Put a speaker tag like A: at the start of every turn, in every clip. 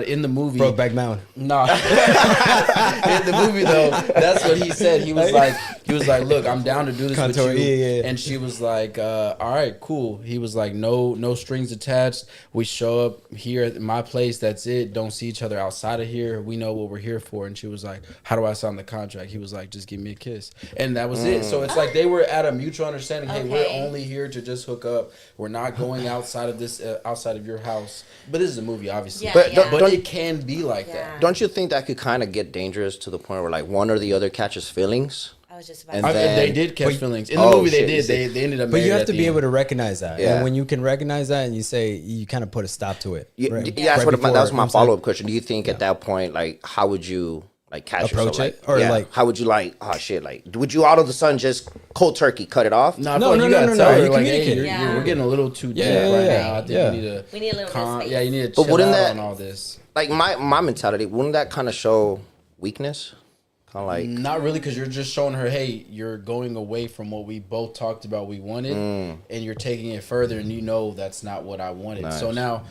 A: in the movie,
B: Brokeback Mountain.
A: nah. In the movie though, that's what he said. He was like, look, I'm down to do this
B: Contour,
A: with you.
B: yeah.
A: And she was like, all right, cool. He was like, no strings attached. We show up here at my place. That's it. Don't see each other outside of here. We know what we're here for. And she was like, how do I sign the contract? He was like, just give me a kiss. And that was it. So it's like they were at a mutual understanding. Hey, we're only here to just hook up. We're not going outside of this, outside of your house. But this is a movie, obviously.
C: Yeah,
D: But
C: yeah.
A: But it can be like that.
D: Don't you think that could kind of get dangerous to the point where like one or the other catches feelings?
C: I was just about
D: And
C: to say.
D: then-
A: They did catch feelings. In the
D: Oh,
A: movie, they
D: shit,
A: did. They ended up
B: But
A: married
B: you have
A: at
B: to
A: the
B: be
A: end.
B: able to recognize that.
D: Yeah.
B: And when you can recognize that and you say, you kind of put a stop to it.
D: Yeah,
B: right?
D: that's
B: Right
D: what
B: before,
D: that was my
B: I'm saying?
D: follow up question. Do you think at that point, like, how would you like catch
B: Approach
D: yourself?
B: it? Or,
D: yeah,
B: like-
D: how would you like? Oh shit! Like, would you all of a sudden just cold turkey cut it off?
A: No, I
B: No,
A: feel like
B: no,
A: you
B: no,
A: gotta
B: no,
A: tell
B: no,
A: her,
B: you
A: like, hey,
B: communicate.
C: Yeah.
A: we're getting a little too deep
B: Yeah,
A: right
B: yeah,
A: now. I think
B: yeah.
C: We need a little bit of space.
A: Yeah, you need to
D: But
A: chill
D: wouldn't
A: out
D: that-
A: on all this.
D: Like my mentality, wouldn't that kind of show weakness? Kind of like,
A: Not really, because you're just showing her, hey, you're going away from what we both talked about we wanted, and you're taking it further, and you know that's not what I wanted. So
D: Nice.
A: now,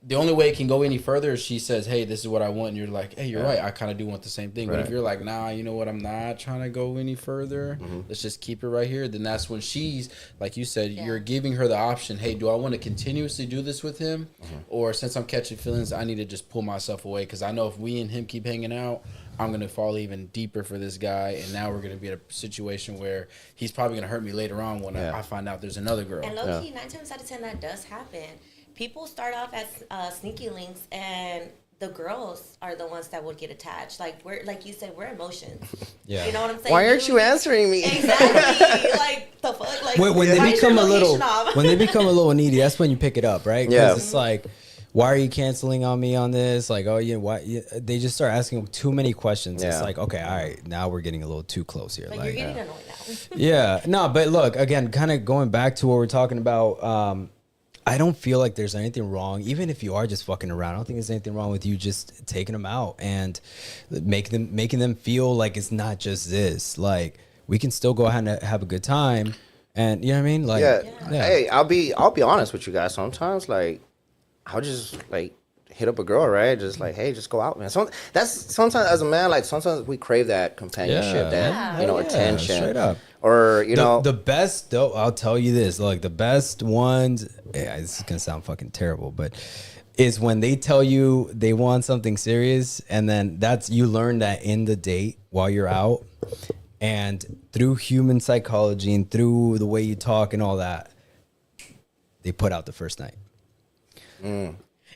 A: the only way it can go any further is she says, hey, this is what I want, and you're like, hey, you're right, I kind of do want the same thing. But if
D: Right.
A: you're like, nah, you know what, I'm not trying to go any further, let's just keep it right here, then that's when she's, like you said, you're giving her the option, hey, do I want to continuously do this with him? Or since I'm catching feelings, I need to just pull myself away, because I know if we and him keep hanging out, I'm going to fall even deeper for this guy, and now we're going to be in a situation where he's probably going to hurt me later on when I find out there's another girl.
C: And low key, 9 times out of 10, that does happen. People start off as sneaky links, and the girls are the ones that would get attached. Like you said, we're emotions.
B: Yeah.
C: You know what I'm saying?
D: why aren't you answering me?
C: Exactly. Like the fuck. Like
B: When they
C: why is
B: become
C: your
B: a little,
C: location off?
B: when they become a little needy, that's when you pick it up, right? 'Cause
D: Yeah.
B: it's like, why are you canceling on me on this? Like, oh yeah, why? Yeah. They just start asking too many questions. It's
D: Yeah.
B: like, okay, all right, now we're getting a little too close here.
C: Like,
B: Like,
C: you're getting annoyed now.
B: yeah, no, but look, again, kind of going back to what we're talking about. I don't feel like there's anything wrong, even if you are just fucking around. I don't think there's anything wrong with you just taking them out and making them feel like it's not just this. Like, we can still go ahead and have a good time, and you know what I mean? Like,
D: Yeah. Hey, I'll be honest with you guys. Sometimes, like, I'll just like hit up a girl, right? Just like, hey, just go out, man. That's sometimes as a man, like sometimes we crave that companionship, that you know,
B: Yeah,
D: attention,
B: straight up.
D: or you know,
B: The best though, I'll tell you this, like the best ones, yeah, this is gonna sound fucking terrible, but is when they tell you they want something serious, and then you learn that in the date while you're out, and through human psychology and through the way you talk and all that, they put out the first night.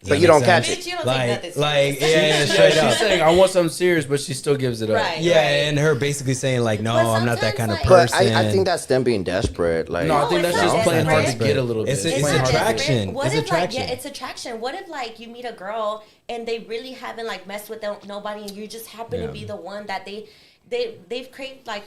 D: but you don't catch
C: Bitch,
D: it.
C: you don't take nothing
B: Like,
C: serious.
B: straight
A: She's
B: up.
A: saying, I want something serious, but she still gives it up.
C: Right.
B: Yeah, and her basically saying like, no,
C: But
B: I'm not that kind of
C: sometimes,
B: person.
D: But I think that's them being desperate. Like,
A: No, I think
C: it's
A: that's
C: not
A: just playing hard to
C: desperate.
A: get a little bit.
B: It's
C: It's
B: not
C: not
B: attraction.
C: desperate. What
B: It's
C: if,
B: attraction.
C: Like, yeah, it's attraction. What if like you meet a girl and they really haven't like messed with nobody, and you just happen to be the one that they've craved like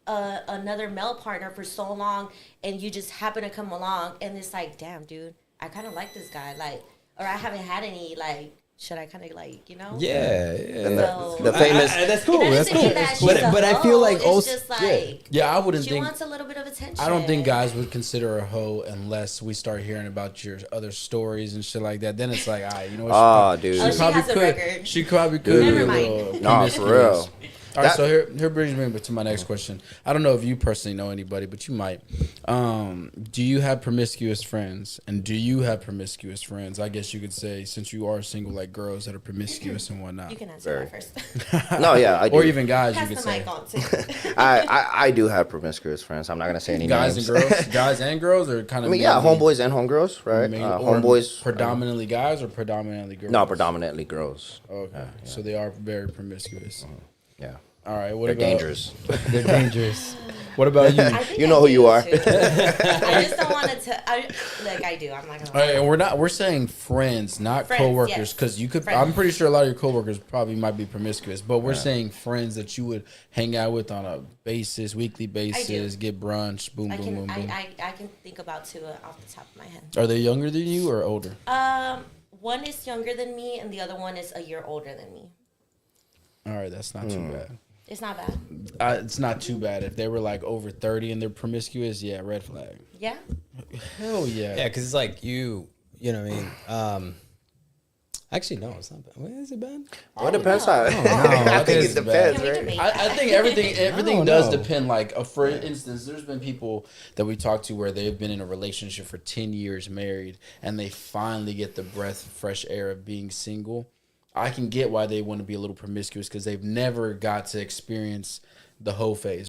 C: another male partner for so long, and you just happen to come along, and it's like, damn, dude, I kind of like this guy, like, or I haven't had any, like, should I kind of like, you know?
B: yeah.
D: and
C: So-
D: the famous.
B: That's cool.
C: It
B: That's
C: doesn't
B: cool.
C: mean that she's a
B: But I feel
C: hoe.
B: like
C: it's
B: also
C: just like
A: Yeah, I wouldn't
C: she
A: think.
C: wants a little bit of attention.
A: I don't think guys would consider a hoe unless we start hearing about your other stories and shit like that. Then it's like, you know what?
D: Oh, dude.
C: Oh, she has a record.
A: She probably could.
C: Never
A: be a
C: mind.
A: little
D: Nah, for
A: promiscuous.
D: real.
A: All right,
D: That-
A: so here brings me to my next question. I don't know if you personally know anybody, but you might. Do you have promiscuous friends? And do you have promiscuous friends? I guess you could say, since you are single, like girls that are promiscuous and whatnot.
C: You can answer that first.
D: No, yeah, I do.
A: Or even guys,
C: Pass
A: you could
C: the
A: say.
C: mic on too.
D: I do have promiscuous friends. I'm not gonna say any
A: Guys
D: names.
A: and girls? Guys and girls? Or kind
D: I
A: of
D: mean, yeah,
A: mainly-
D: homeboys and homegirls, right?
A: mainly- or
D: Homeboys,
A: Predominantly guys or predominantly girls?
D: no, predominantly girls.
A: Okay. So they are very promiscuous.
D: Yeah,
A: All right. What
D: they're
A: about
D: dangerous.
B: They're dangerous.
A: What about you?
C: I think
D: You
C: I
D: know who
C: do,
D: you are.
C: too. I just don't want to. Like I do. I'm not gonna.
A: All right,
C: Lie.
A: and we're saying friends, not
C: Friends,
A: coworkers,
C: yes.
A: because you could.
C: Friends.
A: I'm pretty sure a lot of your coworkers probably might be promiscuous, but we're saying friends that you would hang out with on a weekly basis, get brunch, boom,
C: I
A: boom,
C: can.
A: boom, boom.
C: I can think about two off the top of my head.
A: Are they younger than you or older?
C: One is younger than me, and the other one is a year older than me.
A: All right, that's not too bad.
C: It's not bad.
A: It's not too bad if they were like over 30 and they're promiscuous. Yeah, red flag.
C: Yeah.
A: Hell yeah.
B: Yeah, because it's like you know what I mean. Actually, no, it's not bad. Wait, is it bad?
D: Well, it depends how.
B: know.
D: I think
B: It's
D: it depends,
C: Can we
D: right?
C: debate
A: I
C: that?
A: think everything
B: don't
A: does
B: know.
A: depend. Like, for instance, there's been people that we talked to where they've been in a relationship for 10 years married, and they finally get the breath of fresh air of being single. I can get why they want to be a little promiscuous because they've never got to experience the hoe phase.